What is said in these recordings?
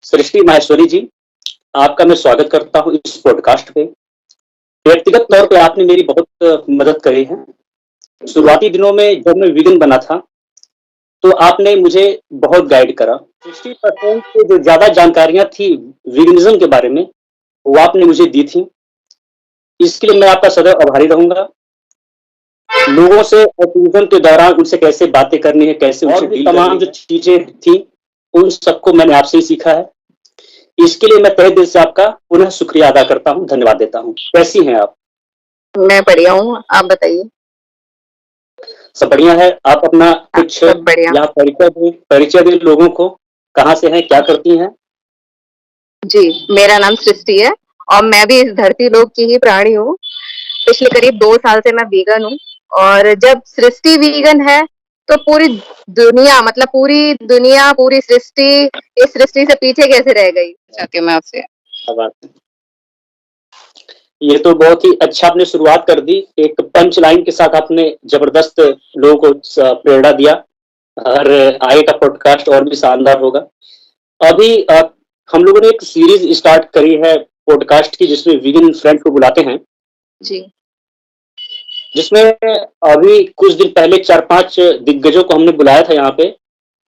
सृष्टि माहेश्वरी जी, आपका मैं स्वागत करता हूँ इस पॉडकास्ट पे। व्यक्तिगत तौर पे आपने मेरी बहुत मदद करी है। शुरुआती दिनों में जब मैं वीगन बना था, तो आपने मुझे बहुत गाइड करा। 60% से जो ज़्यादा जानकारियाँ थी वीगनिज़्म के बारे में, वो आपने मुझे दी थी। इसके लिए मैं आपका सदैव आभारी रहूँगा। लोगों से ऑटिज़्म के दौरान उनसे कैसे बातें करनी है, कैसे उनसे डील तमाम जो चीज़ें थी, उन सबको मैंने आपसे ही सीखा है। इसके लिए मैं तहे दिल से आपका पुनः शुक्रिया अदा करता हूँ, धन्यवाद देता हूँ। कैसी हैं आप? मैं बढ़िया हूँ, आप बताइए? सब बढ़िया है। आप अपना कुछ सब बढ़िया। यहाँ परिचय दें लोगों को। कहाँ से हैं, क्या करती हैं? जी, मेरा नाम सृष्टि है और मैं भी इस धरती लोक की ही प्राणी हूँ। पिछले करीब 2 साल से मैं वीगन हूँ और जब सृष्टि वीगन है, तो पूरी दुनिया, पूरी सृष्टि इस सृष्टि से पीछे कैसे रह गई? चाहती हूँ मैं आपसे। क्या बात है। ये तो बहुत ही अच्छा आपने शुरुआत कर दी। एक पंच लाइन के साथ आपने ज़बरदस्त लोगों को प्रेरणा दिया और आगे का पॉडकास्ट और भी शानदार होगा। अभी हम लोगों ने एक सीरीज स्टार्ट करी है पॉडकास्ट की, जिसमें वीगन फ्रेंड्स को बुलाते हैं। जी। जिसमें अभी कुछ दिन पहले 4-5 दिग्गजों को हमने बुलाया था यहाँ पे।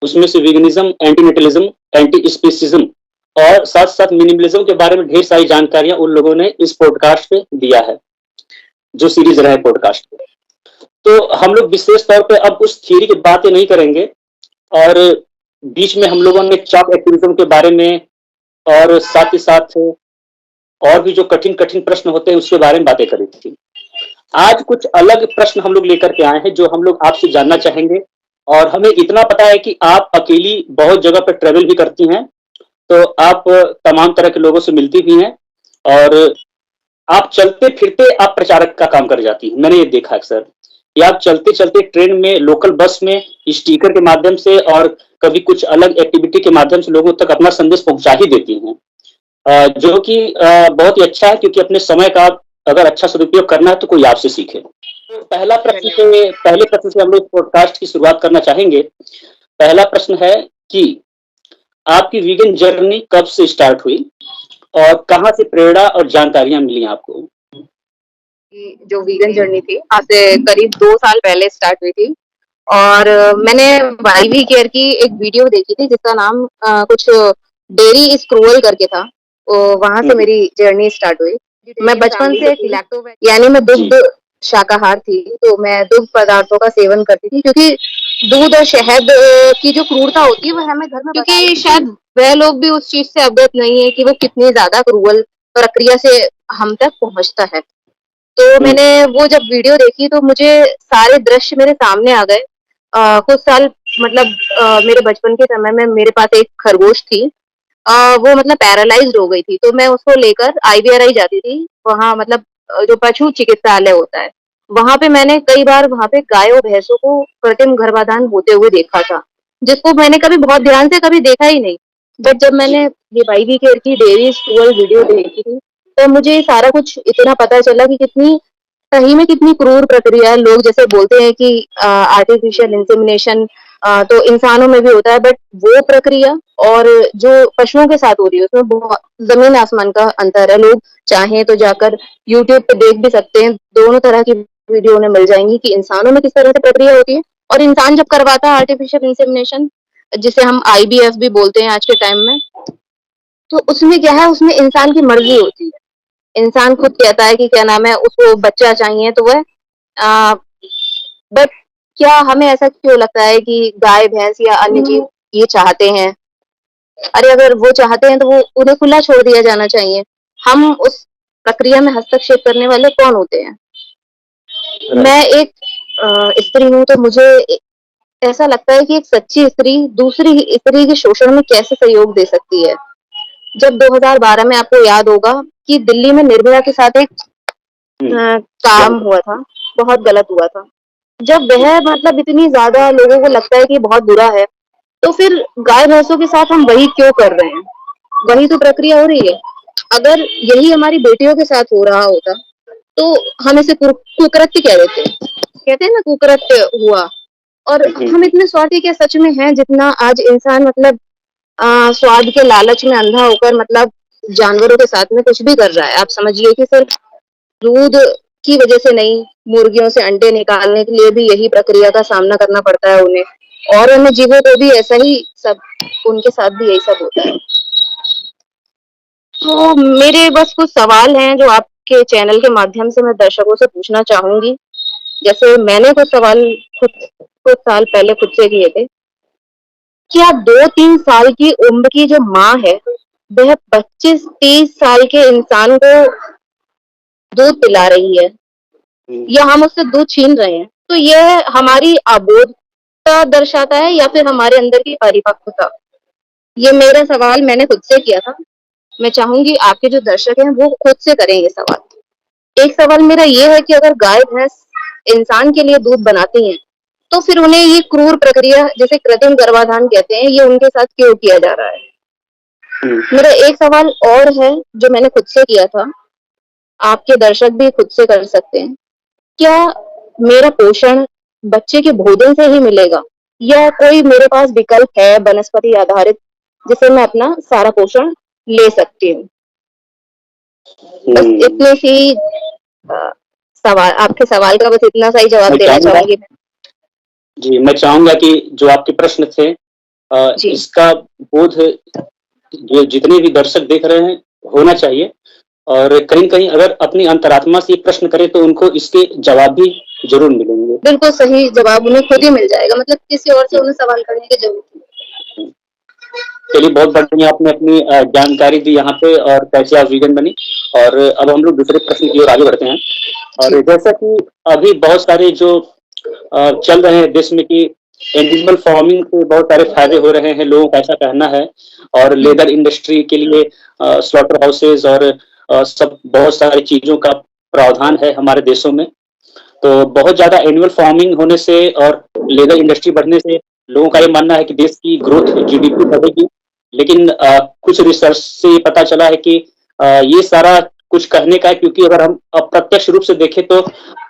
उसमें से वीगनिज्म, एंटीनेटलिज्म, एंटी स्पीसीज्म और साथ-साथ मिनिमलिज्म के बारे में ढेर सारी जानकारियाँ उन लोगों ने इस पॉडकास्ट पे दिया है, जो सीरीज रहा है पॉडकास्ट पे। तो हम लोग विशेष तौर पे अब उस थ्योरी की बातें नहीं करेंगे और बीच में हम लोगों ने चॉप एक्टिविज्म के बारे में और साथ ही साथ और भी जो कठिन-कठिन प्रश्न होते हैं उसके बारे में बातें करी थी। आज कुछ अलग प्रश्न हम लोग लेकर के आए हैं, जो हम लोग आपसे जानना चाहेंगे। और हमें इतना पता है कि आप अकेली बहुत जगह पर ट्रैवल भी करती हैं, तो आप तमाम तरह के लोगों से मिलती भी हैं और आप चलते-फिरते आप प्रचारक का काम कर जाती हैं। मैंने ये देखा अक्सर कि आप चलते-चलते ट्रेन में, लोकल बस में, स्टिकर के माध्यम से और कभी कुछ अलग एक्टिविटी के माध्यम से लोगों तक अपना संदेश पहुँचा ही देती हैं। जो कि बहुत ही अच्छा है, क्योंकि अपने समय का अगर अच्छा सदुपयोग करना है तो कोई आपसे सीखे। तो पहले प्रश्न से हम लोग पॉडकास्ट की शुरुआत करना चाहेंगे। पहला प्रश्न है कि आपकी वीगन जर्नी कब से स्टार्ट हुई और कहाँ से प्रेरणा और जानकारियाँ मिली आपको? कि जो वीगन जर्नी थी, आज से करीब 2 साल पहले स्टार्ट हुई थी और मैंने वाईवी केयर की एक वीडियो देखी थी जिसका नाम कुछ डेयरी इज़ क्रूअल करके था। वहाँ से मेरी जर्नी स्टार्ट हुई। मैं बचपन से यानी मैं दुग्ध शाकाहार थी, तो मैं दुग्ध पदार्थों का सेवन करती थी, क्योंकि दूध और शहद की जो क्रूरता होती है वो हमें घर में क्योंकि शायद वह लोग भी उस चीज़ से अवगत नहीं है कि वो कितनी ज़्यादा क्रूअल प्रक्रिया से हम तक पहुँचता है। तो मैंने वो जब वीडियो देखी तो मुझे सारे दृश्य मेरे सामने आ गए। कुछ साल मतलब मेरे बचपन के समय में मेरे पास एक खरगोश थी। वो मतलब पैरालाइज्ड हो गई थी, तो मैं उसको लेकर आईवीआरआई जाती थी। वहाँ मतलब जो पशु चिकित्सालय होता है, वहाँ पे मैंने कई बार वहाँ पे गाय और भैंसों को कृत्रिम गर्भाधान होते हुए देखा था, जिसको मैंने कभी बहुत ध्यान से कभी देखा ही नहीं। बट जब मैंने ये वाईवी केयर की डेयरी स्टूअल वीडियो देखी थी, तो मुझे सारा कुछ इतना पता चला कि कितनी सही में कितनी क्रूर प्रक्रिया है। लोग जैसे बोलते हैं कि आर्टिफिशियल इंसेमिनेशन तो इंसानों में भी होता है, बट वो प्रक्रिया और जो पशुओं के साथ हो रही है उसमें बहुत जमीन आसमान का अंतर है। लोग चाहें तो जाकर यूट्यूब पे देख भी सकते हैं, दोनों तरह की वीडियो उन्हें मिल जाएंगी कि इंसानों में किस तरह से प्रक्रिया होती है और इंसान जब करवाता है आर्टिफिशियल इंसेमिनेशन, जिसे हम आईबीएफ भी बोलते हैं आज के टाइम में, तो उसमें क्या है, उसमें इंसान की मर्जी होती है। इंसान खुद कहता है कि क्या नाम है, उसको बच्चा चाहिए तो वह बट क्या हमें ऐसा क्यों लगता है कि गाय भैंस या अन्य जीव ये चाहते हैं? अरे अगर वो चाहते हैं तो वो उन्हें खुला छोड़ दिया जाना चाहिए। हम उस प्रक्रिया में हस्तक्षेप करने वाले कौन होते हैं? मैं एक स्त्री हूँ, तो मुझे ऐसा लगता है कि एक सच्ची स्त्री दूसरी स्त्री के शोषण में कैसे सहयोग दे सकती है। जब 2012 में आपको याद होगा कि दिल्ली में निर्भया के साथ एक काम हुआ था, बहुत गलत हुआ था। जब वह मतलब इतनी ज़्यादा लोगों को लगता है कि बहुत बुरा है, तो फिर गाय-भैंसों के साथ हम वही क्यों कर रहे हैं? वही तो प्रक्रिया हो रही है। अगर यही हमारी बेटियों के साथ हो रहा होता, तो हम इसे कुकृत्य कह देते। कहते हैं ना, कुकृत्य हुआ। और हम इतने स्वार्थी क्या सच में हैं, जितना आज इंसान मतलब स्वाद के लालच में अंधा होकर मतलब जानवरों के साथ में कुछ भी कर रहा है। आप समझिए कि सिर्फ दूध की वजह से नहीं, मुर्गियों से अंडे निकालने के लिए भी यही प्रक्रिया का सामना करना पड़ता है उन्हें, और अन्य जीवों को भी ऐसा ही सब, उनके साथ भी यही सब होता है। तो मेरे बस कुछ सवाल हैं जो आपके चैनल के माध्यम से मैं दर्शकों से पूछना चाहूंगी। जैसे मैंने कुछ सवाल खुद कुछ साल पहले खुद से किए थे। क्या 2-3 साल की उम्र की जो माँ है, वह 25-30 साल के इंसान को दूध पिला रही है, या हम उससे दूध छीन रहे हैं, तो यह हमारी अबोधता दर्शाता है या फिर हमारे अंदर की परिपक्वता? ये मेरा सवाल मैंने खुद से किया था। मैं चाहूंगी आपके जो दर्शक हैं वो खुद से करें ये सवाल। एक सवाल मेरा ये है कि अगर गाय भैंस इंसान के लिए दूध बनाती हैं, तो फिर उन्हें ये क्रूर प्रक्रिया जिसे कृत्रिम गर्भाधान कहते हैं, ये उनके साथ क्यों किया जा रहा है? मेरा एक सवाल और है जो मैंने खुद से किया था, आपके दर्शक भी खुद से कर सकते हैं। क्या मेरा पोषण बच्चे के भोजन से ही मिलेगा, या कोई मेरे पास विकल्प है वनस्पति आधारित जिससे मैं अपना सारा पोषण ले सकती हूँ? बस इतने सी सवाल, आपके सवाल का बस इतना सा ही जवाब देना चाहूंगी मैं। जी, मैं चाहूंगा कि जो आपके प्रश्न थे इसका बोध जो जितने भी दर्शक देख रहे हैं होना चाहिए, और कहीं-कहीं अगर अपनी अंतरात्मा से ये प्रश्न करें तो उनको इसके जवाब भी ज़रूर मिलेंगे। बिल्कुल सही जवाब उन्हें खुद ही मिल जाएगा, मतलब किसी और से उन्हें सवाल करने की जरूरत नहीं। चलिए, बहुत बढ़िया आपने अपनी जानकारी दी यहाँ पे और कैसे आप वीगन बनी। और अब हम लोग दूसरे प्रश्न की ओर आगे बढ़ते हैं। और जैसा कि अभी बहुत सारे जो चल रहे हैं देश में कि एनिमल फार्मिंग से बहुत सारे फायदे हो रहे हैं, लोगों का ऐसा कहना है, और लेदर इंडस्ट्री के लिए स्लॉटर हाउसेज और सब बहुत सारी चीजों का प्रावधान है हमारे देशों में। तो बहुत ज्यादा एनिमल फार्मिंग होने से और लेदर इंडस्ट्री बढ़ने से लोगों का ये मानना है कि देश की ग्रोथ जीडीपी बढ़ेगी। लेकिन कुछ रिसर्च से ये पता चला है कि ये सारा कुछ कहने का है, क्योंकि अगर हम अप्रत्यक्ष रूप से देखें तो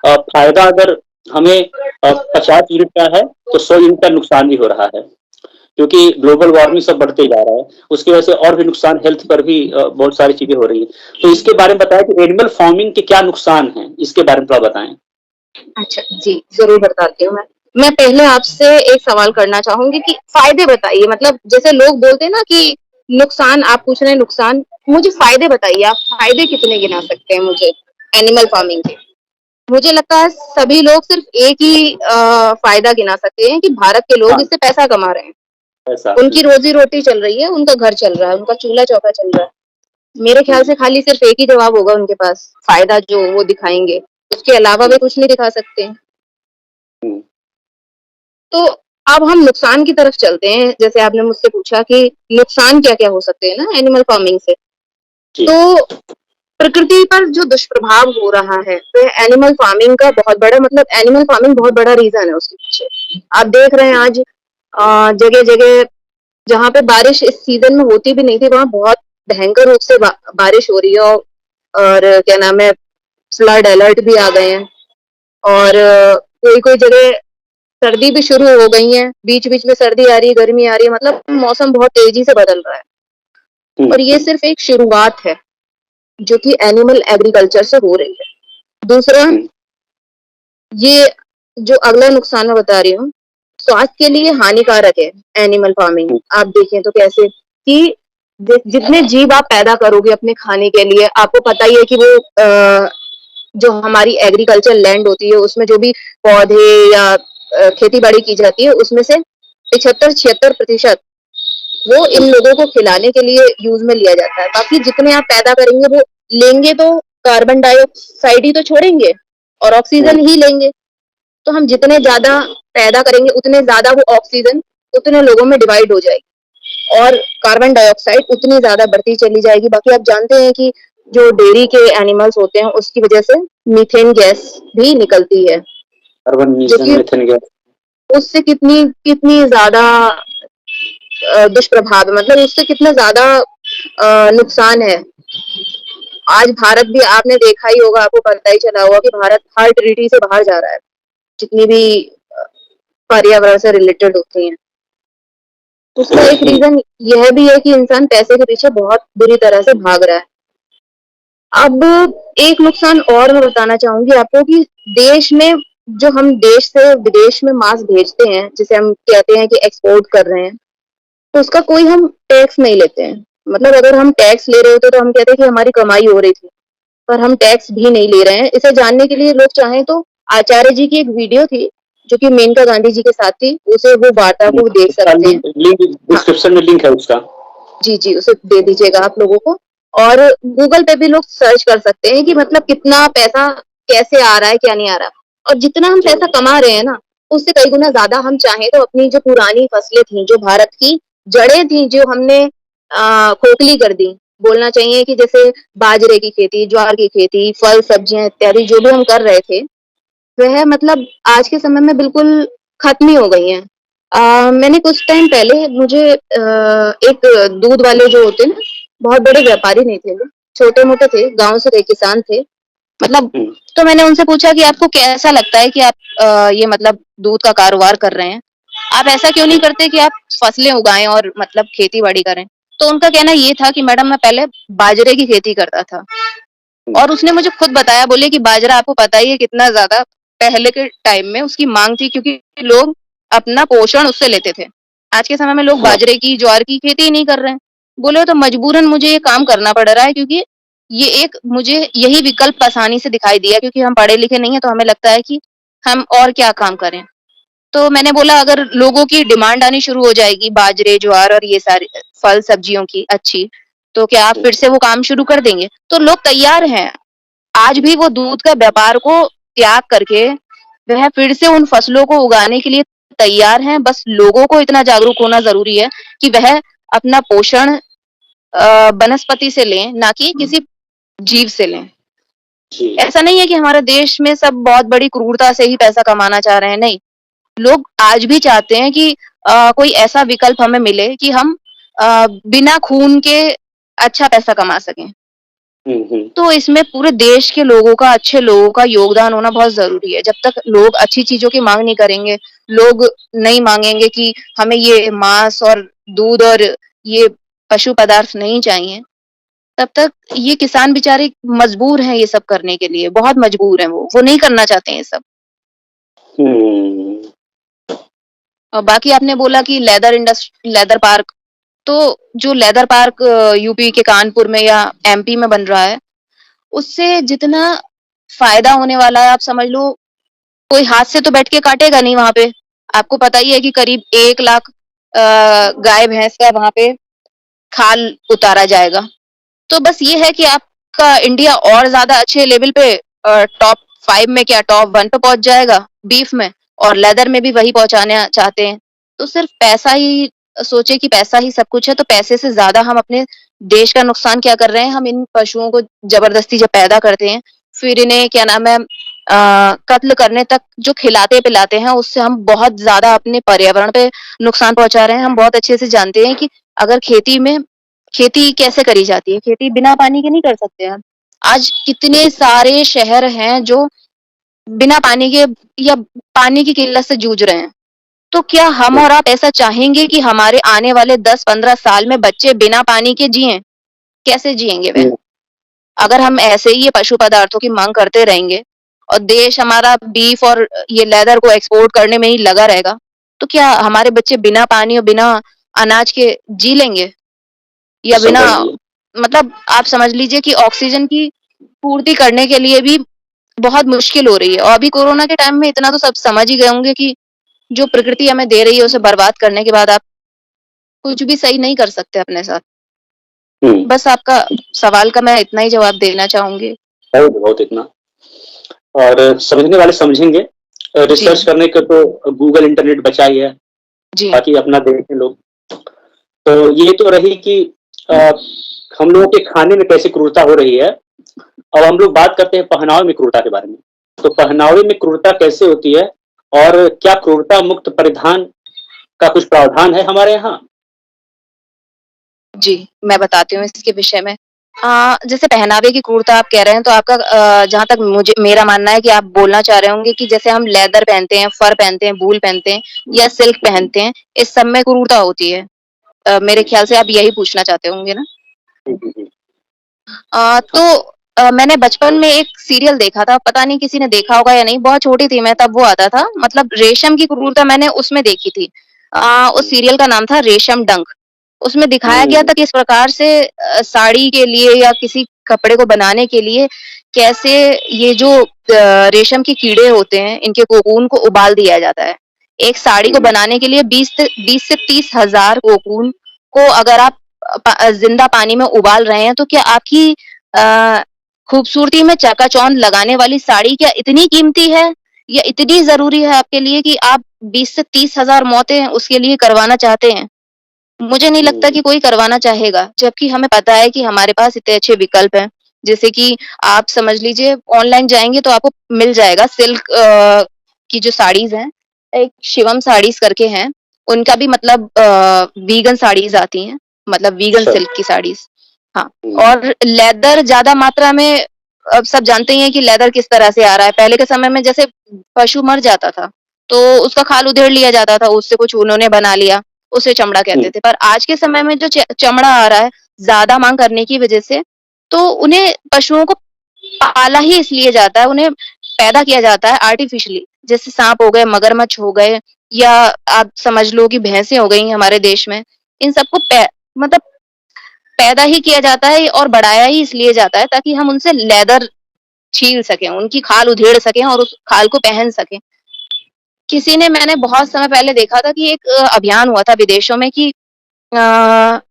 फायदा अगर हमें 50 यूनिट का है तो 100 यूनिट का नुकसान भी हो रहा है, क्योंकि ग्लोबल वार्मिंग सब बढ़ते जा रहा है। उसकी वजह से और भी नुकसान, हेल्थ पर भी बहुत सारी चीजें हो रही है। तो इसके बारे में बताएं कि एनिमल फार्मिंग के क्या नुकसान हैं, इसके बारे में थोड़ा बताएं। अच्छा जी, जरूर बताती हूँ मैं पहले आपसे एक सवाल करना चाहूंगी कि फायदे बताइए, मतलब जैसे लोग बोलते हैं ना कि नुकसान, आप पूछ रहे हैं नुकसान, मुझे फायदे बताइए, आप फायदे कितने गिना सकते हैं मुझे एनिमल फार्मिंग के? मुझे लगता है सभी लोग सिर्फ एक ही फायदा गिना सकते हैं कि भारत के लोग इससे पैसा कमा रहे हैं, उनकी रोजी रोटी चल रही है, उनका घर चल रहा है, उनका चूल्हा चौका चल रहा है। मेरे ख्याल से खाली सिर्फ एक ही जवाब होगा उनके पास, फायदा जो वो दिखाएंगे, उसके अलावा वे कुछ नहीं दिखा सकते। तो अब हम नुकसान की तरफ चलते हैं। जैसे आपने मुझसे पूछा कि नुकसान क्या क्या हो सकते हैं ना एनिमल फार्मिंग से, तो प्रकृति पर जो दुष्प्रभाव हो रहा है वह एनिमल फार्मिंग का बहुत बड़ा, मतलब एनिमल फार्मिंग बहुत बड़ा रीजन है उसके पीछे। आप देख रहे हैं आज जगह जगह जहाँ पे बारिश इस सीजन में होती भी नहीं थी, वहां बहुत भयंकर रूप से बारिश हो रही है, और क्या नाम है, फ्लड अलर्ट भी आ गए हैं, और कोई कोई जगह सर्दी भी शुरू हो गई है, बीच बीच में सर्दी आ रही है, गर्मी आ रही है, मतलब मौसम बहुत तेजी से बदल रहा है। और ये सिर्फ एक शुरुआत है जो कि एनिमल एग्रीकल्चर से हो रही है। दूसरा, ये जो अगला नुकसान मैं बता रही हूँ, स्वास्थ्य के लिए हानिकारक है एनिमल फार्मिंग। आप देखें तो कैसे कि जितने जीव आप पैदा करोगे अपने खाने के लिए, आपको पता ही है कि वो जो हमारी एग्रीकल्चर लैंड होती है उसमें जो भी पौधे या खेती बाड़ी की जाती है, उसमें से 75-76% वो इन लोगों को खिलाने के लिए यूज में लिया जाता है। बाकी जितने आप पैदा करेंगे वो लेंगे तो कार्बन डाइऑक्साइड ही तो छोड़ेंगे और ऑक्सीजन ही लेंगे। तो हम जितने ज्यादा पैदा करेंगे उतने ज्यादा वो ऑक्सीजन उतने लोगों में डिवाइड हो जाएगी और कार्बन डाइऑक्साइड उतनी ज्यादा बढ़ती चली जाएगी। बाकी आप जानते हैं कि जो डेयरी के एनिमल्स होते हैं उसकी वजह से मीथेन गैस भी निकलती है, मीथेन गैस उससे कितनी कितनी ज्यादा दुष्प्रभाव, मतलब उससे कितना ज्यादा नुकसान है। आज भारत भी, आपने देखा ही होगा, आपको पता ही चला होगा कि भारत हर ट्रीटी से बाहर जा रहा है जितनी भी पर्यावरण से रिलेटेड होती हैं। उसका एक रीजन यह भी है कि इंसान पैसे के पीछे बहुत बुरी तरह से भाग रहा है। अब एक नुकसान और मैं बताना चाहूंगी आपको कि देश में जो हम देश से विदेश में मांस भेजते हैं, जिसे हम कहते हैं कि एक्सपोर्ट कर रहे हैं, तो उसका कोई हम टैक्स नहीं लेते हैं। मतलब अगर हम टैक्स ले रहे होते तो हम कहते हैं कि हमारी कमाई हो रही थी, पर हम टैक्स भी नहीं ले रहे हैं। इसे जानने के लिए लोग चाहें तो आचार्य जी की एक वीडियो थी, जो कि मेनका गांधी जी के साथ थी, उसे वो वार्ता को देख उसका सकते हैं। लिंक लिंक हाँ, डिस्क्रिप्शन में लिंक है उसका। जी, जी, उसे दे दीजिएगा आप लोगों को। और गूगल पे भी लोग सर्च कर सकते हैं कि मतलब कितना पैसा कैसे आ रहा है, क्या नहीं आ रहा। और जितना हम जी। पैसा कमा रहे हैं ना, उससे कई गुना ज़्यादा हम चाहें तो अपनी जो पुरानी फसलें थी, जो भारत की जड़ें थी, जो हमने खोखली कर दी। बोलना चाहिए कि जैसे बाजरे की खेती, ज्वार की खेती, फल, सब्जियाँ इत्यादि जो भी हम कर रहे थे, वह मतलब आज के समय में बिल्कुल खत्म ही हो गई हैं। मैंने कुछ टाइम पहले मुझे एक दूध वाले जो होते हैं ना, बहुत बड़े व्यापारी नहीं थे वो, छोटे-मोटे थे, गाँव से थे, किसान थे। मतलब हुँ। तो मैंने उनसे पूछा कि आपको कैसा लगता है कि आप ये मतलब दूध का कारोबार कर रहे हैं? आप ऐसा क्यों नहीं करते कि आप फसलें उगाएँ और मतलब खेती-बाड़ी करें? तो उनका कहना ये था कि मैडम मैं पहले बाजरे की खेती करता था। हुँ। और उसने मुझे खुद बताया, बोले कि बाजरा आपको पता ही है कितना ज़्यादा पहले के टाइम में उसकी माँग थी, क्योंकि लोग अपना पोषण उससे लेते थे। आज के समय में लोग हाँ। बाजरे की, ज्वार की खेती ही नहीं कर रहे हैं। बोले तो मजबूरन मुझे ये काम करना पड़ रहा है, क्योंकि ये एक मुझे यही विकल्प आसानी से दिखाई दिया, क्योंकि हम पढ़े-लिखे नहीं हैं, तो हमें लगता है कि हम और क्या काम करें। तो मैंने बोला अगर लोगों की डिमांड आनी शुरू हो जाएगी बाजरे, ज्वार और ये सारे फल सब्जियों की अच्छी, तो क्या आप हुँ। फिर से वो काम शुरू कर देंगे? तो लोग तैयार हैं। आज भी वो दूध का व्यापार को त्याग करके वह फिर से उन फसलों को उगाने के लिए तैयार हैं। बस लोगों को इतना जागरूक होना ज़रूरी है कि वह अपना पोषण वनस्पति से लें, ना कि किसी जीव से लें। जी। ऐसा नहीं है कि हमारे देश में सब बहुत बड़ी क्रूरता से ही पैसा कमाना चाह रहे हैं, नहीं। लोग आज भी चाहते हैं कि कोई ऐसा विकल्प हमें मिले कि हम बिना खून के अच्छा पैसा कमा सकें। हुँ, हुँ। तो इसमें पूरे देश के लोगों का, अच्छे लोगों का योगदान होना बहुत ज़रूरी है। जब तक लोग अच्छी चीज़ों की माँग नहीं करेंगे, लोग नहीं माँगेंगे कि हमें ये मांस और दूध और ये पशु पदार्थ नहीं चाहिए, तब तक ये किसान बेचारे मजबूर हैं ये सब करने के लिए, बहुत मजबूर हैं वो। वो नहीं करना चाहते हैं ये सब। हुँ। और बाकी आपने बोला कि लेदर पार्क, तो जो लेदर पार्क यूपी के कानपुर में या एमपी में बन रहा है, उससे जितना फ़ायदा होने वाला है, आप समझ लो कोई हाथ से तो बैठ के काटेगा नहीं वहाँ पे। आपको पता ही है कि करीब 1 लाख गाय-भैंस का वहाँ पे खाल उतारा जाएगा। तो बस ये है कि आपका इंडिया और ज़्यादा अच्छे लेवल पे टॉप 5 में क्या टॉप 1 पे पहुँच जाएगा बीफ में, और लेदर में भी वही पहुँचाना चाहते हैं। तो सिर्फ़ पैसा ही सोचे कि पैसा ही सब कुछ है, तो पैसे से ज़्यादा हम अपने देश का नुकसान क्या कर रहे हैं, हम इन पशुओं को ज़बरदस्ती जब पैदा करते हैं, फिर इन्हें क्या नाम है कत्ल करने तक जो खिलाते-पिलाते हैं, उससे हम बहुत ज़्यादा अपने पर्यावरण पे नुकसान पहुँचा रहे हैं। हम बहुत अच्छे से जानते हैं कि अगर खेती कैसे करी जाती है? खेती बिना पानी के नहीं कर सकते हम। आज कितने सारे शहर हैं जो बिना पानी के या पानी की किल्लत से जूझ रहे हैं। तो क्या हम हुँ। और आप ऐसा चाहेंगे कि हमारे आने वाले 10-15 साल में बच्चे बिना पानी के जिएँ? कैसे जिएँगे वे? हुँ। अगर हम ऐसे ही ये पशु पदार्थों की माँग करते रहेंगे और देश हमारा बीफ और ये लेदर को एक्सपोर्ट करने में ही लगा रहेगा, तो क्या हमारे बच्चे बिना पानी और बिना अनाज के जी लेंगे? या बिना असंभव ही है। मतलब आप समझ लीजिए कि ऑक्सीजन की पूर्ति करने के लिए भी बहुत मुश्किल हो रही है। और अभी कोरोना के टाइम में इतना तो सब समझ ही गए होंगे कि जो प्रकृति हमें दे रही है उसे बर्बाद करने के बाद आप कुछ भी सही नहीं कर सकते अपने साथ। हुँ। बस आपका सवाल का मैं इतना ही जवाब देना चाहूँगी। बहुत बहुत इतना। और समझने वाले समझेंगे। रिसर्च जी, करने का तो गूगल, इंटरनेट बचा ही है, जी, बाकी अपना देखें लोग। तो ये तो रही कि अ, हम लोगों के खाने में कैसे क्रूरता हो रही है। अब हम लोग बात करते हैं पहनावे में क्रूरता के बारे में। तो पहनावे में क्रूरता कैसे होती है और क्या क्रूरता मुक्त परिधान का कुछ प्रावधान है हमारे यहाँ? जी, मैं बताती हूँ इसके विषय में। जैसे पहनावे की क्रूरता आप कह रहे हैं, तो आपका जहाँ तक मुझे मेरा मानना है कि आप बोलना चाह रहे होंगे कि जैसे हम लेदर पहनते हैं, फर पहनते हैं, वूल पहनते हैं या सिल्क पहनते हैं, इस सब में क्रूरता होती है। मेरे ख्याल से आप यही पूछना चाहते होंगे ना? जी, जी, जी। तो मैंने बचपन में एक सीरियल देखा था, पता नहीं किसी ने देखा होगा या नहीं, बहुत छोटी थी मैं तब वो आता था, मतलब रेशम की क्रूरता मैंने उसमें देखी थी। उस हुँ, सीरियल का नाम था रेशम डंक। उसमें दिखाया गया हुँ, था किस प्रकार से साड़ी के लिए या किसी कपड़े को बनाने के लिए कैसे ये जो रेशम के कीड़े होते हैं, इनके कोकून को उबाल दिया जाता है। एक साड़ी को हुँ, बनाने के लिए 20 से 30 हज़ार कोकून को अगर आप ज़िंदा पानी में उबाल रहे हैं, तो क्या आपकी अ, खूबसूरती में चकाचौंध लगाने वाली साड़ी क्या इतनी कीमती है या इतनी ज़रूरी है आपके लिए कि आप 20 से 30 हज़ार मौतें उसके लिए करवाना चाहते हैं? मुझे नहीं लगता हुँ, कि कोई करवाना चाहेगा, जबकि हमें पता है कि हमारे पास इतने अच्छे विकल्प हैं। जैसे कि आप समझ लीजिए ऑनलाइन जाएँगे तो आपको मिल जाएगा सिल्क की जो साड़ीज़ हैं, एक शिवम साड़ीज़ करके हैं, उनका भी मतलब वीगन साड़ीज़ आती हैं, मतलब वीगन अच्छा। सिल्क की साड़ीज़। हाँ, हुँ, और लेदर ज़्यादा मात्रा में अब सब जानते ही हैं कि लेदर किस तरह से आ रहा है। पहले के समय में जैसे पशु मर जाता था, तो उसका खाल उधेड़ लिया जाता था, उससे कुछ उन्होंने बना लिया, उसे चमड़ा हुँ, कहते थे। पर आज के समय में जो चमड़ा आ रहा है, ज़्यादा माँग करने की वजह से, तो उन्हें पशुओं को पाला ही इसलिए जाता है, उन्हें पैदा किया जाता है आर्टिफ़िशियली। जैसे साँप हो गए, मगरमच्छ हो गए या आप समझ लो कि भैंसें हो गई हमारे देश में। इन सबको मतलब पैदा ही किया जाता है और बढ़ाया ही इसलिए जाता है ताकि हम उनसे लेदर छील सकें, उनकी खाल उधेड़ सकें और उस खाल को पहन सकें। मैंने बहुत समय पहले देखा था कि एक अभियान हुआ था विदेशों में कि अ,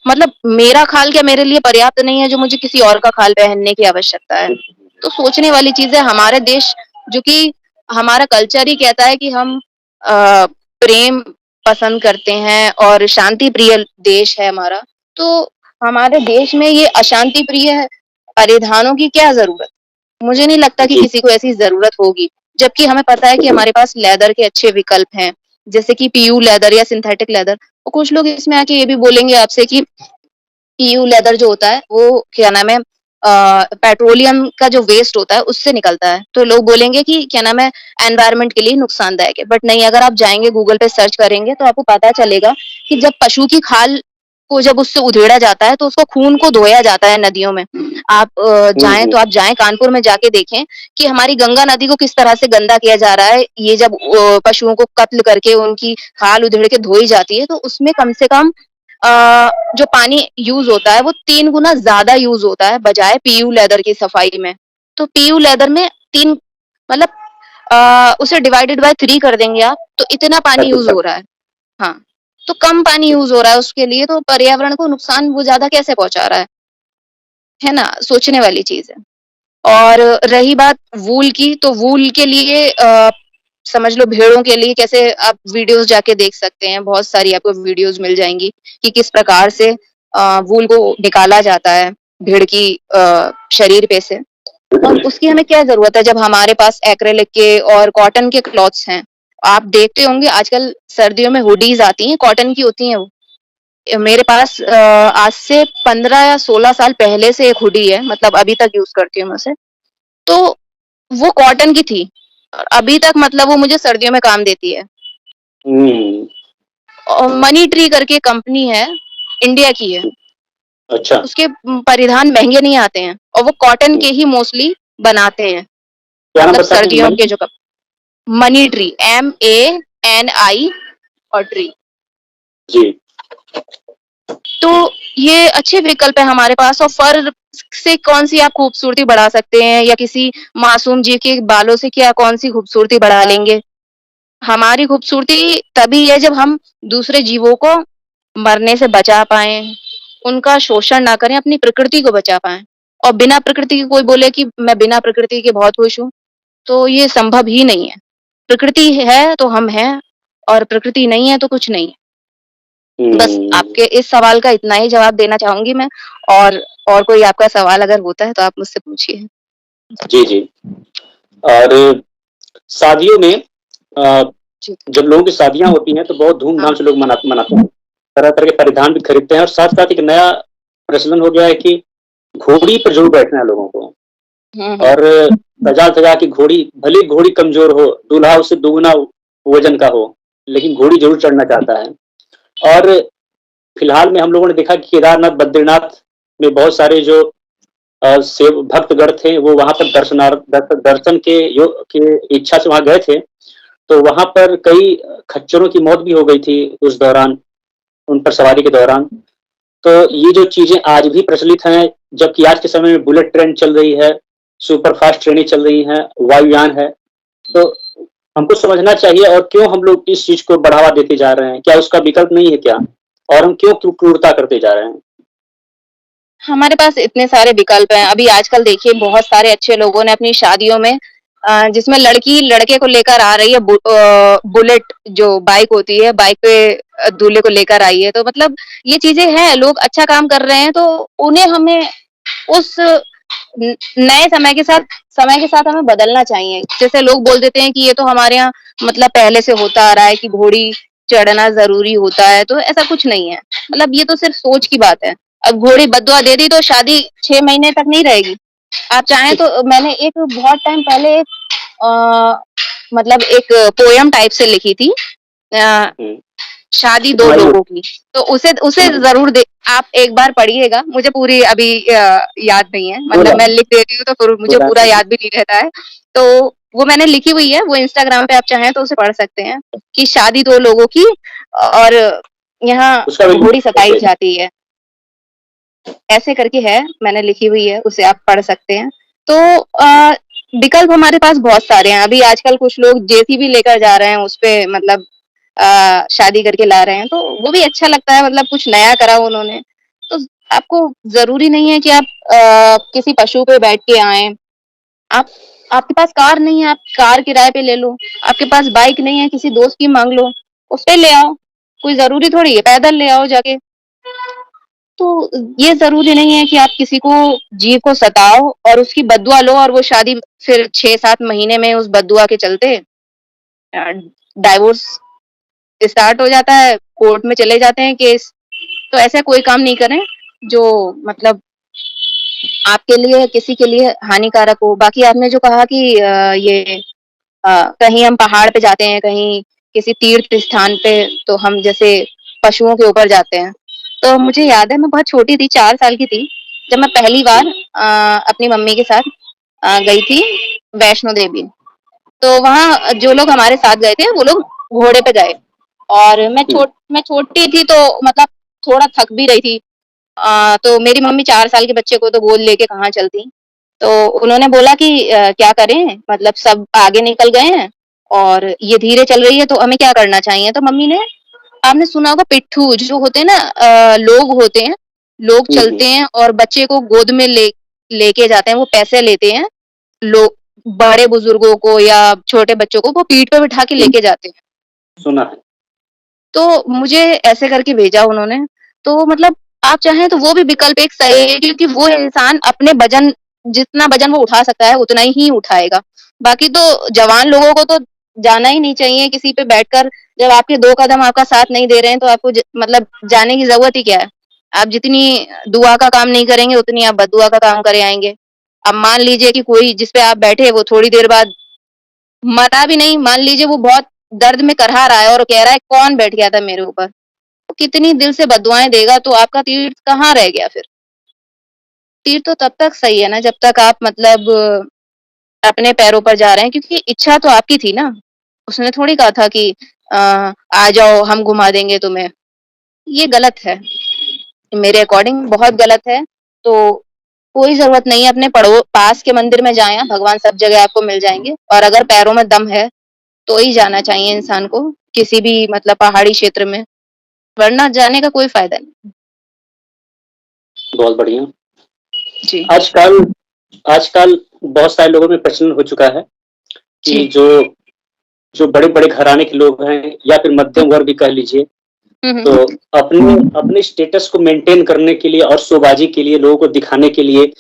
मतलब मेरा खाल क्या मेरे लिए पर्याप्त नहीं है जो मुझे किसी और का खाल पहनने की आवश्यकता है। हुँ, तो सोचने वाली चीज़ है हमारे देश जो कि हमारा कल्चर ही कहता है कि हम प्रेम पसंद करते हैं और शांति प्रिय देश है हमारा। तो हमारे देश में ये अशांति प्रिय परिधानों की क्या ज़रूरत? मुझे नहीं लगता कि जी, किसी को ऐसी ज़रूरत होगी। जबकि हमें पता है कि हमारे पास लेदर के अच्छे विकल्प हैं, जैसे कि पीयू लेदर या सिंथेटिक लेदर। और कुछ लोग इसमें आके ये भी बोलेंगे आपसे कि पीयू लेदर जो होता है वो क्या नाम है पेट्रोलियम का जो वेस्ट होता है उससे निकलता है। तो लोग बोलेंगे कि क्या नाम है एनवायरनमेंट के लिए नुकसानदायक है। बट नहीं, अगर आप जाएँगे गूगल पे सर्च करेंगे तो आपको पता चलेगा कि जब पशु की खाल को जब उससे उधेड़ा जाता है तो उसको खून को धोया जाता है नदियों में। आप हुँ, जाएँ हुँ, तो आप जाएँ कानपुर में जाके देखें कि हमारी गंगा नदी को किस तरह से गंदा किया जा रहा है। ये जब पशुओं को कत्ल करके उनकी खाल उधेड़ के धोई जाती है तो उसमें कम से कम जो पानी यूज़ होता है वो 3 गुना ज़्यादा यूज़ होता है बजाए पीयू लेदर की सफाई में। तो पीयू लेदर में 3 मतलब उसे डिवाइडेड बाय 3 कर देंगे आप तो इतना पानी यूज़ अच्छा, हो रहा है। हाँ, तो कम पानी यूज़ हो रहा है उसके लिए तो पर्यावरण को नुकसान वो ज़्यादा कैसे पहुँचा रहा है ना? सोचने वाली चीज़ है। और रही बात वूल की, तो वूल के लिए समझ लो भेड़ों के लिए कैसे आप वीडियोज़ जाके देख सकते हैं, बहुत सारी आपको वीडियोज़ मिल जाएँगी कि किस प्रकार से वूल को निकाला जाता है भेड़ की शरीर पे से। और उसकी हमें क्या ज़रूरत है जब हमारे पास एक्रिलिक के और कॉटन के क्लॉथ्स हैं। आप देखते होंगे आजकल सर्दियों में हुडीज़ आती हैं, कॉटन की होती हैं वो। मेरे पास आज से 15 या 16 साल पहले से एक हुडी है, मतलब अभी तक यूज़ करती हूँ मैं उसे। तो वो कॉटन की थी और अभी तक मतलब वो मुझे सर्दियों में काम देती है। हुँ, और मनी ट्री करके कंपनी है, इंडिया की है। अच्छा, उसके परिधान महँगे नहीं आते हैं और वो कॉटन हुँ, के ही मोस्टली बनाते हैं, क्या नाम मतलब बताया आपने सर्दियों के मनी? जो मनी ट्री MANI और ट्री। जी, तो ये अच्छे विकल्प है हमारे पास और फर से कौन-सी आप खूबसूरती बढ़ा सकते हैं या किसी मासूम जी के बालों से क्या कौन-सी खूबसूरती बढ़ा लेंगे। हमारी खूबसूरती तभी है जब हम दूसरे जीवों को मरने से बचा पाएँ, उनका शोषण ना करें, अपनी प्रकृति को बचा पाएँ। और बिना प्रकृति के कोई बोले कि मैं बिना प्रकृति के बहुत खुश हूँ, तो ये संभव ही नहीं है। प्रकृति है तो हम हैं और प्रकृति नहीं है तो कुछ नहीं है। बस हुँ, आपके इस सवाल का इतना ही जवाब देना चाहूँगी मैं और कोई आपका सवाल अगर होता है तो आप मुझसे पूछिए। जी, जी। और शादियों में अ, जी। जब लोगों की शादियाँ होती हैं तो बहुत हाँ। धूम-धाम से लोग मनाते हैं। तरह-तरह के परिधान भी खरीदते हैं और साथ-साथ एक नया प्रचलन हो गया है कि घोड़ी पर ज़रूर बैठना है लोगों को हुँ, हुँ। और सजा-सजा के घोड़ी भले ही घोड़ी कमज़ोर हो, दूल्हा उससे दुगना वज़न का हो, लेकिन घोड़ी ज़रूर चढ़ना चाहता है। और फिलहाल में हम लोगों ने देखा कि केदारनाथ, बद्रीनाथ में बहुत सारे जो सेव भक्तगण थे वो वहाँ पर दर्शन के इच्छा से वहाँ गए थे। तो वहाँ पर कई खच्चरों की मौत भी हो गई थी उस दौरान, उन पर सवारी के दौरान। तो ये जो चीज़ें आज भी प्रचलित हैं, जबकि आज के समय में बुलेट ट्रेन चल रही है, सुपरफ़ास्ट ट्रेनें चल रही हैं, वायुयान है। तो हमको समझना चाहिए और क्यों हम लोग इस चीज़ को बढ़ावा देते जा रहे हैं? क्या उसका विकल्प नहीं है क्या? और हम क्यों क्रूरता करते जा रहे हैं? हमारे पास इतने सारे विकल्प हैं। अभी आजकल देखिए बहुत सारे अच्छे लोगों ने अपनी शादियों में जिसमें लड़की लड़के को लेकर आ रही है बुलेट जो बाइक होती है, बाइक पे दूल्हे को लेकर आई है। तो मतलब ये चीज़ें हैं, लोग अच्छा काम कर रहे हैं तो उन्हें हमें उस नए समय के साथ हमें बदलना चाहिए। जैसे लोग बोल देते हैं कि ये तो हमारे यहाँ मतलब पहले से होता आ रहा है कि घोड़ी चढ़ना ज़रूरी होता है, तो ऐसा कुछ नहीं है। मतलब ये तो सिर्फ़ सोच की बात है। अब घोड़ी बददुआ दे दी तो शादी 6 महीने तक नहीं रहेगी। आप चाहें तो मैंने एक बहुत टाइम पहले अ, मतलब एक पोएम टाइप से लिखी थी अ, शादी दो लोगों की। तो उसे उसे ज़रूर आप एक बार पढ़िएगा। मुझे पूरी अभी याद नहीं है। मतलब मैं लिख देती हूँ तो फिर मुझे पूरा याद भी नहीं रहता है। तो वो मैंने लिखी हुई है, वो इंस्टाग्राम पे आप चाहें तो उसे पढ़ सकते हैं कि शादी 2 लोगों की और यहाँ घोड़ी सताई जाती है। ऐसे करके है, मैंने लिखी हुई है, उसे आप पढ़ सकते हैं। तो विकल्प हमारे पास बहुत सारे हैं। अभी आजकल कुछ लोग जेसीबी लेकर जा रहे हैं, उसपे मतलब शादी करके ला रहे हैं, तो वो भी अच्छा लगता है, मतलब कुछ नया करा उन्होंने। तो आपको ज़रूरी नहीं है कि आप किसी पशु पे बैठ के आएँ। आप आपके पास कार नहीं है, आप कार किराए पे ले लो। आपके पास बाइक नहीं है, किसी दोस्त की माँग लो, उसपे ले आओ। कोई ज़रूरी थोड़ी है, पैदल ले आओ जाके। तो ये ज़रूरी नहीं है कि आप किसी को जीव को सताओ और उसकी बददुआ लो और वो शादी फिर 6-7 महीने में उस बददुआ के चलते डाइवोर्स स्टार्ट हो जाता है, कोर्ट में चले जाते हैं केस। तो ऐसा कोई काम नहीं करें जो मतलब आपके लिए किसी के लिए हानिकारक हो। बाकी आपने जो कहा कि कहीं हम पहाड़ पे जाते हैं, कहीं किसी तीर्थ स्थान पे तो हम जैसे पशुओं के ऊपर जाते हैं। तो मुझे याद है मैं बहुत छोटी थी, 4 साल की थी, जब मैं पहली बार अपनी मम्मी के साथ गई थी वैष्णो देवी। तो वहाँ जो लोग हमारे साथ गए थे, वो लोग घोड़े पे गए और मैं छोटी थी तो मतलब थोड़ा थक भी रही थी। तो मेरी मम्मी 4 साल के बच्चे को तो गोद लेके कहाँ चलती। तो उन्होंने बोला कि क्या करें मतलब सब आगे निकल गए हैं और ये धीरे चल रही है तो हमें क्या करना चाहिए? तो मम्मी ने आपने सुना होगा पिट्ठू जो होते हैं ना लोग होते हैं, लोग चलते हैं और बच्चे को गोद में लेके जाते हैं, वो पैसे लेते हैं। लोग बड़े बुजुर्गों को या छोटे बच्चों को वो पीठ पे बिठा के लेके जाते हैं। सुना है। तो मुझे ऐसे करके भेजा उन्होंने। तो मतलब आप चाहें तो वो भी विकल्प एक सही है क्योंकि वो इंसान अपने वज़न जितना वज़न वो उठा सकता है उतना ही उठाएगा। बाकी तो जवान लोगों को तो जाना ही नहीं चाहिए किसी पे बैठकर जब आपके 2 कदम आपका साथ नहीं दे रहे हैं तो आपको मतलब जाने की ज़रूरत ही क्या है? आप जितनी दुआ का काम नहीं करेंगे उतनी आप बददुआ का काम करे आएँगे। अब मान लीजिए कि कोई जिस पे आप बैठे वो थोड़ी देर बाद मरा भी नहीं, मान लीजिए वो बहुत दर्द में करहा रहा है और कह रहा है कौन बैठ गया था मेरे ऊपर? तो कितनी दिल से बददुआएँ देगा तो आपका तीर्थ कहाँ रह गया फिर? तीर्थ तो तब तक सही है ना जब तक आप मतलब अपने पैरों पर जा रहे हैं क्योंकि इच्छा तो आपकी थी ना। उसने थोड़ी कहा था कि आ जाओ हम घुमा देंगे तुम्हें। ये गलत है। मेरे अकॉर्डिंग बहुत गलत है। तो कोई ज़रूरत नहीं है अपने पास के मंदिर में जाएँ आप, भगवान सब जगह आपको मिल जाएँगे और अगर पैरों में दम है तो ही जाना चाहिए इंसान को, किसी भी मतलब पहाड़ी क्षेत्र में, वरना जाने का कोई फ़ायदा नहीं। बहुत बढ़िया। जी। आजकल आजकल बहुत सारे लोगों में प्रचलन हो चुका है कि जो जो बड़े-बड़े घराने के लोग हैं या फिर मध्यम वर्ग भी कह लीजिए, तो अपने अपने स्टेटस को मेंटेन करने के लिए और शोबाजी के लिए, लोगों को दिखाने के लिए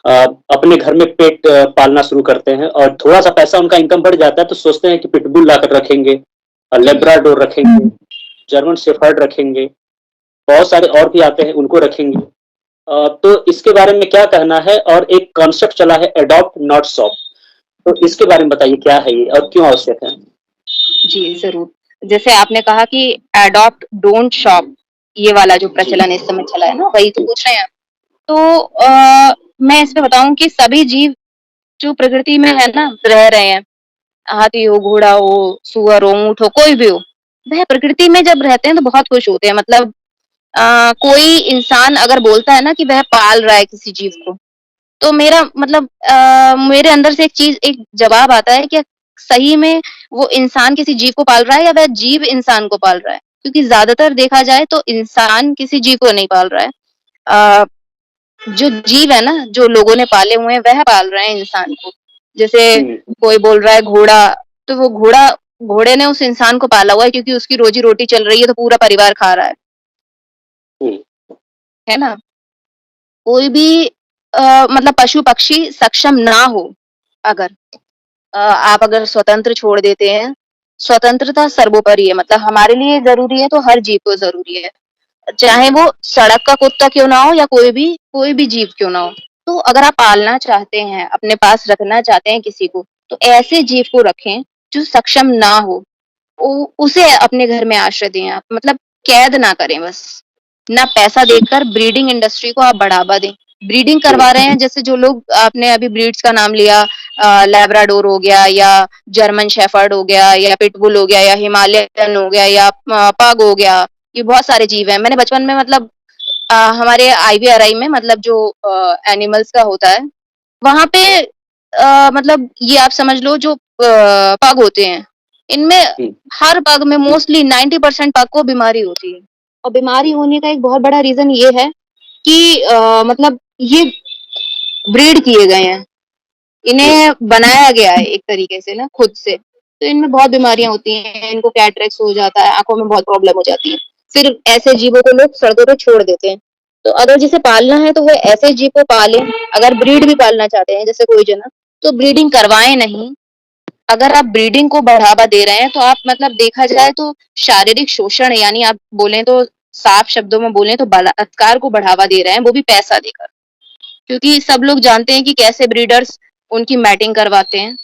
अ, अपने घर में पेट पालना शुरू करते हैं और थोड़ा-सा पैसा उनका इनकम बढ़ जाता है तो सोचते हैं कि पिटबुल लाकर रखेंगे, लेब्राडोर रखेंगे, जर्मन शेफर्ड रखेंगे, बहुत सारे और भी आते हैं उनको रखेंगे। तो इसके बारे में क्या कहना है? और एक कॉन्सेप्ट चला है एडॉप्ट नॉट शॉप, तो इसके बारे में बताइए क्या है ये और क्यों आवश्यक है? जी, ज़रूर। जैसे आपने कहा कि एडॉप्ट डोंट शॉप ये वाला जो जी। प्रचलन इस समय चला है ना, वही तो पूछ रहे हैं आप। तो मैं इस पे बताऊँ कि सभी जीव जो प्रकृति में है ना, रह रहे हैं, हाथी हो, घोड़ा हो, सूअर हो, ऊँट हो, कोई भी हो, वह प्रकृति में जब रहते हैं तो बहुत खुश होते हैं। मतलब कोई इंसान अगर बोलता है ना कि वह पाल रहा है किसी जीव को, तो मेरा मतलब मेरे अंदर से एक जवाब आता है कि सही में वो इंसान किसी जीव को पाल रहा है या वह जीव इंसान को पाल रहा है? क्योंकि ज़्यादातर देखा जाए तो इंसान किसी जीव को नहीं पाल रहा है। अ, जो जीव है ना, जो लोगों ने पाले हुए हैं, वह पाल रहे हैं इंसान को। जैसे हुँ, कोई बोल रहा है घोड़ा, तो वो घोड़े ने उस इंसान को पाला हुआ है क्योंकि उसकी रोज़ी-रोटी चल रही है तो पूरा परिवार खा रहा हुँ, है ना? कोई भी मतलब पशु-पक्षी सक्षम ना हो अगर आप अगर स्वतंत्र छोड़ देते हैं, स्वतंत्रता सर्वोपरि है, मतलब हमारे लिए ज़रूरी है तो हर जीव को ज़रूरी है। चाहे वो सड़क का कुत्ता क्यों ना हो या कोई भी जीव क्यों ना हो। तो अगर आप पालना चाहते हैं, अपने पास रखना चाहते हैं किसी को, तो ऐसे जीव को रखें जो सक्षम ना हो। उसे अपने घर में आश्रय दें आप, मतलब कैद ना करें बस। ना पैसा जी। देकर ब्रीडिंग इंडस्ट्री को आप बढ़ावा दें। ब्रीडिंग हुँ, करवा रहे हैं, जैसे जो लोग आपने अभी ब्रीड्स का नाम लिया, लैब्राडोर हो गया या जर्मन शेफर्ड हो गया या पिटबुल हो गया या हिमालयन हो गया या पग हो गया। ये बहुत सारे जीव हैं। मैंने बचपन में मतलब हमारे आईवीआरआई में मतलब जो एनिमल्स का होता है, वहाँ पे मतलब ये आप समझ लो जो पग होते हैं, इनमें हुँ, हर पग में मोस्टली 90% पग को बीमारी होती है। और बीमारी होने का एक बहुत बड़ा रीज़न ये है कि मतलब ये ब्रीड किए गए हैं। हुँ, इन्हें बनाया गया है एक तरीके से ना खुद से। तो इनमें बहुत बीमारियाँ होती हैं, इनको कैटरेक्स हो जाता है, आँखों में बहुत प्रॉब्लम हो जाती है। फिर ऐसे जीवों को लोग सड़कों पे छोड़ देते हैं। तो अगर जिसे पालना है तो वो ऐसे जीव को पालें, अगर ब्रीड भी पालना चाहते हैं जैसे कोई जना, तो ब्रीडिंग करवाएँ नहीं। अगर आप ब्रीडिंग को बढ़ावा दे रहे हैं तो आप मतलब देखा जाए तो शारीरिक शोषण यानी आप बोलें तो साफ शब्दों में बोलें तो बलात्कार को बढ़ावा दे रहे हैं, वो भी पैसा देकर। क्योंकि सब लोग जानते हैं कि कैसे ब्रीडर्स उनकी मैटिंग करवाते हैं,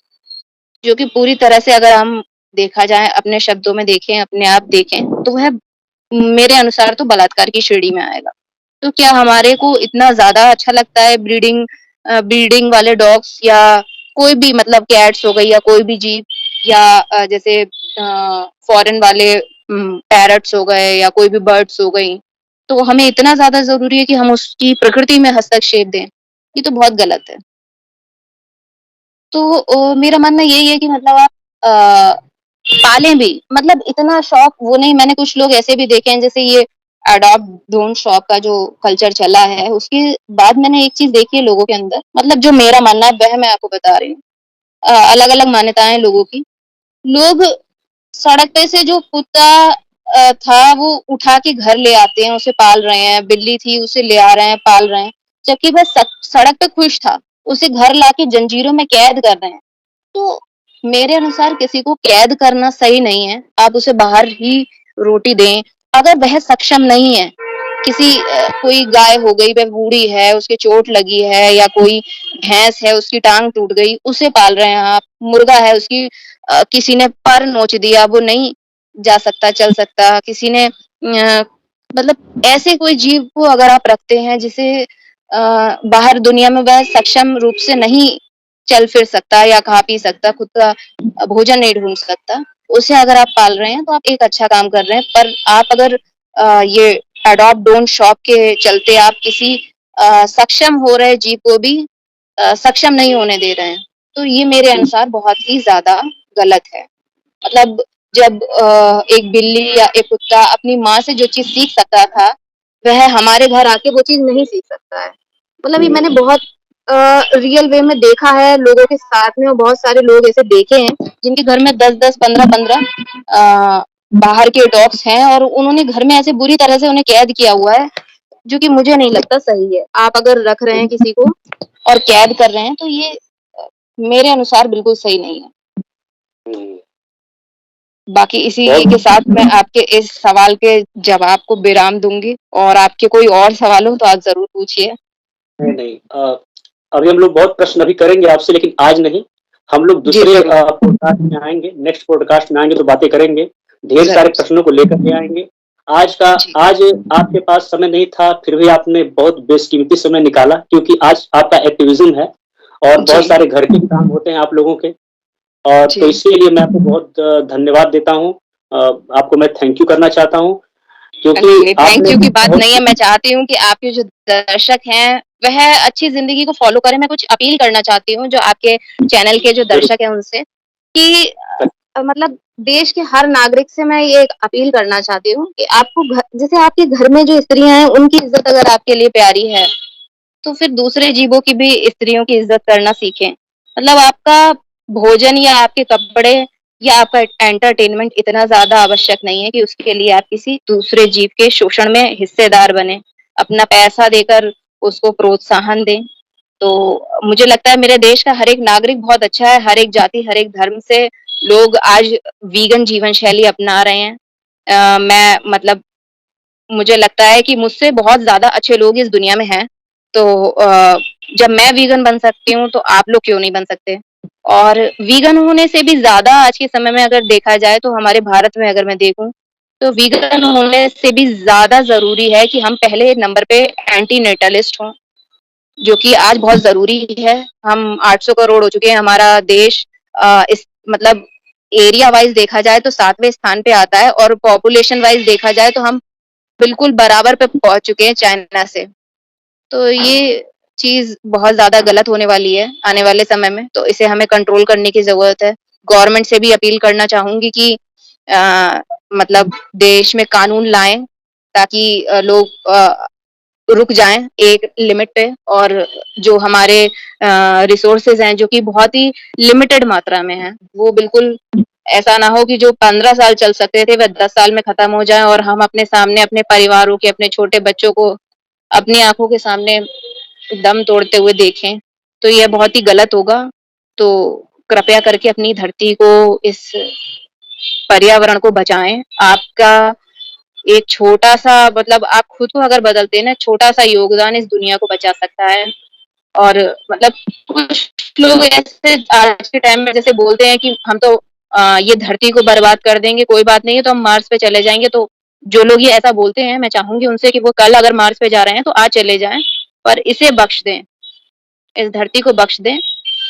जो कि पूरी तरह से अगर हम देखा जाए अपने शब्दों में देखें, अपने आप देखें, तो वह मेरे अनुसार तो बलात्कार की श्रेणी में आएगा। तो क्या हमारे को इतना ज़्यादा अच्छा लगता है ब्रीडिंग वाले डॉग्स या कोई भी मतलब कैट्स हो गई या कोई भी जीव या जैसे फॉरेन वाले पैरट्स हो गए या कोई भी बर्ड्स हो गई, तो हमें इतना ज़्यादा ज़रूरी है कि हम उसकी प्रकृति में हस्तक्षेप दें। ये तो बहुत गलत है। तो मेरा मानना यही है कि मतलब आप पालें भी, मतलब इतना शौक वो नहीं। मैंने कुछ लोग ऐसे भी देखे हैं जैसे ये अडॉप्ट डोंट शॉप का जो कल्चर चला है, उसके बाद मैंने एक चीज़ देखी है लोगों के अंदर, मतलब जो मेरा मानना है वह मैं आपको बता रही हूँ। अलग-अलग मान्यताएँ हैं लोगों की। लोग सड़क पे से जो कुत्ता था वो उठा के घर ले आते हैं, उसे पाल रहे हैं, बिल्ली थी उसे ले आ रहे हैं, पाल रहे हैं, जबकि वह सड़क पे खुश था, उसे घर लाके जंजीरों में कैद कर रहे हैं। तो मेरे अनुसार किसी को कैद करना सही नहीं है, आप उसे बाहर ही रोटी दें। अगर वह सक्षम नहीं है, कोई गाय हो गई, वह बूढ़ी है, उसके चोट लगी है या कोई भैंस है, उसकी टाँग टूट गई, उसे पाल रहे हैं आप। मुर्गा है, उसकी किसी ने पर नोच दिया, वो नहीं जा सकता, चल सकता। किसी ने मतलब ऐसे कोई जीव को अगर आप रखते हैं जिसे बाहर दुनिया में वह सक्षम रूप से नहीं चल फिर सकता या खा पी सकता, खुद का भोजन नहीं ढूँढ सकता, उसे अगर आप पाल रहे हैं तो आप एक अच्छा काम कर रहे हैं। पर आप अगर ये अडॉप्ट डोंट शॉप के चलते आप किसी सक्षम हो रहे जीव को भी सक्षम नहीं होने दे रहे हैं, तो ये मेरे हुँ, अनुसार बहुत ही ज़्यादा गलत है। मतलब जब एक बिल्ली या एक कुत्ता अपनी माँ से जो चीज़ सीख सकता था, वह हमारे घर आके वो चीज़ नहीं सीख सकता है। मतलब ये मैंने बहुत रियल वे में देखा है लोगों के साथ में, और बहुत सारे लोग ऐसे देखे हैं जिनके घर में 10-10, 15-15 बाहर के डॉग्स हैं और उन्होंने घर में ऐसे बुरी तरह से उन्हें कैद किया हुआ है, जो कि मुझे नहीं लगता सही है। आप अगर रख रहे हैं किसी को और कैद कर रहे हैं तो ये मेरे अनुसार बिल्कुल सही नहीं है। हुँ। बाकी इसी बहुत के साथ मैं आपके इस सवाल के जवाब को विराम दूँगी और आपके कोई और सवाल हो तो आप ज़रूर पूछिए। नहीं, नहीं अभी हम लोग बहुत प्रश्न अभी करेंगे आपसे लेकिन आज नहीं। हम लोग जी, दूसरे ज़रूर, पॉडकास्ट में आएँगे, नेक्स्ट पॉडकास्ट में आएँगे तो बातें करेंगे। ढेर सारे ज़रूर। प्रश्नों को लेकर के आएँगे आज आपके पास समय नहीं था, फिर भी आपने बहुत बेशकीमती समय निकाला, क्योंकि आज आपका एक्टिविज्म है और बहुत सारे घर के काम होते हैं आप लोगों के, और तो इसीलिए मैं आपको बहुत धन्यवाद देता हूँ। आपको मैं थैंक यू करना चाहता हूँ, क्योंकि थैंक यू की बात नहीं है। मैं चाहती हूँ कि आपके जो दर्शक हैं वह अच्छी जिंदगी को फॉलो करें। मैं कुछ अपील करना चाहती हूँ जो आपके चैनल के जो दर्शक हैं उनसे, कि मतलब देश के हर नागरिक से मैं ये एक अपील करना चाहती हूँ कि आपको जैसे आपके घर में जो स्त्रियां हैं उनकी इज्जत अगर आपके लिए प्यारी है, तो फिर दूसरे जीवों की भी स्त्रियों की इज्जत करना सीखें। मतलब आपका भोजन या आपके कपड़े या आपका एंटरटेनमेंट इतना ज्यादा आवश्यक नहीं है कि उसके लिए आप किसी दूसरे जीव के शोषण में हिस्सेदार बने, अपना पैसा देकर उसको प्रोत्साहन दें। तो मुझे लगता है मेरे देश का हर एक नागरिक बहुत अच्छा है, हर एक जाति, हर एक धर्म से लोग आज वीगन जीवन शैली अपना रहे हैं। मैं मतलब मुझे लगता है कि मुझसे बहुत ज्यादा अच्छे लोग इस दुनिया में हैं। तो जब मैं वीगन बन सकती हूँ तो आप लोग क्यों नहीं बन सकते? और वीगन होने से भी ज्यादा आज के समय में अगर देखा जाए तो हमारे भारत में अगर मैं देखूं तो वीगन होने से भी ज्यादा जरूरी है कि हम पहले नंबर पे एंटी नेटलिस्ट हों, जो कि आज बहुत जरूरी है। हम 800 करोड़ हो चुके हैं, हमारा देश इस मतलब एरिया वाइज देखा जाए तो 7वें स्थान पे आता है, और पॉपुलेशन वाइज देखा जाए तो हम बिल्कुल बराबर पे पहुंच चुके हैं चाइना से। तो ये चीज बहुत ज्यादा गलत होने वाली है आने वाले समय में, तो इसे हमें कंट्रोल करने की जरूरत है। गवर्नमेंट से भी अपील करना चाहूंगी कि मतलब देश में कानून लाएं ताकि लोग रुक जाएं एक लिमिट पे, और जो हमारे रिसोर्सेज हैं जो कि बहुत ही लिमिटेड मात्रा में हैं, वो बिल्कुल ऐसा ना हो कि जो 15 साल चल सकते थे वह 10 साल में खत्म हो जाए, और हम अपने सामने अपने परिवारों के, अपने छोटे बच्चों को अपनी आंखों के सामने दम तोड़ते हुए देखें। तो यह बहुत ही गलत होगा। तो कृपया करके अपनी धरती को, इस पर्यावरण को बचाएं। आपका एक छोटा सा मतलब आप खुद को अगर बदलते हैं ना, छोटा सा योगदान इस दुनिया को बचा सकता है। और मतलब कुछ लोग ऐसे आज के टाइम में जैसे बोलते हैं कि हम तो ये धरती को बर्बाद कर देंगे, कोई बात नहीं है, तो हम मार्स पे चले जाएंगे। तो जो लोग ये ऐसा बोलते हैं, मैं चाहूंगी उनसे कि वो कल अगर मार्स पे जा रहे हैं तो आज चले जाएं, पर इसे बख्श दें, इस धरती को बख्श दें।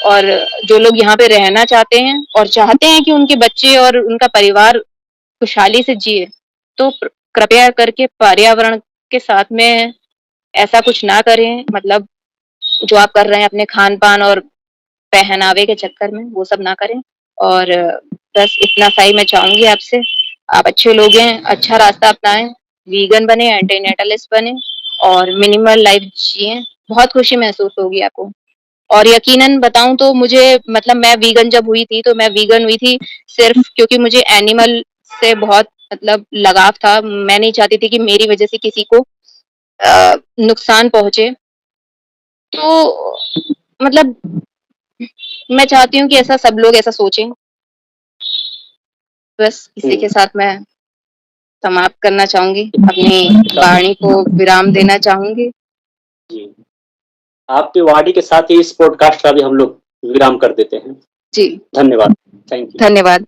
और जो लोग यहाँ पे रहना चाहते हैं और चाहते हैं कि उनके बच्चे और उनका परिवार खुशहाली से जिए, तो कृपया करके पर्यावरण के साथ में ऐसा कुछ ना करें। मतलब जो आप कर रहे हैं अपने खान पान और पहनावे के चक्कर में, वो सब ना करें। और बस इतना सा ही मैं चाहूंगी आपसे। आप अच्छे लोग हैं, अच्छा रास्ता अपनाएं, वीगन बने, एंटीनेटलिस्ट बने और मिनिमल लाइफ जिए। बहुत खुशी महसूस होगी आपको। और यकीनन बताऊं तो मुझे मतलब मैं वीगन जब हुई थी तो मैं वीगन हुई थी सिर्फ क्योंकि मुझे एनिमल से बहुत मतलब लगाव था। मैं नहीं चाहती थी कि मेरी वजह से किसी को नुकसान पहुंचे। तो मतलब मैं चाहती हूँ कि ऐसा सब लोग ऐसा सोचें। बस इसी के साथ मैं समाप्त करना चाहूंगी, अपनी वाणी को विराम देना चाहूंगी। जी, आपकी वाणी के साथ ही इस पॉडकास्ट का भी हम लोग विराम कर देते हैं। जी, धन्यवाद। Thank you. धन्यवाद।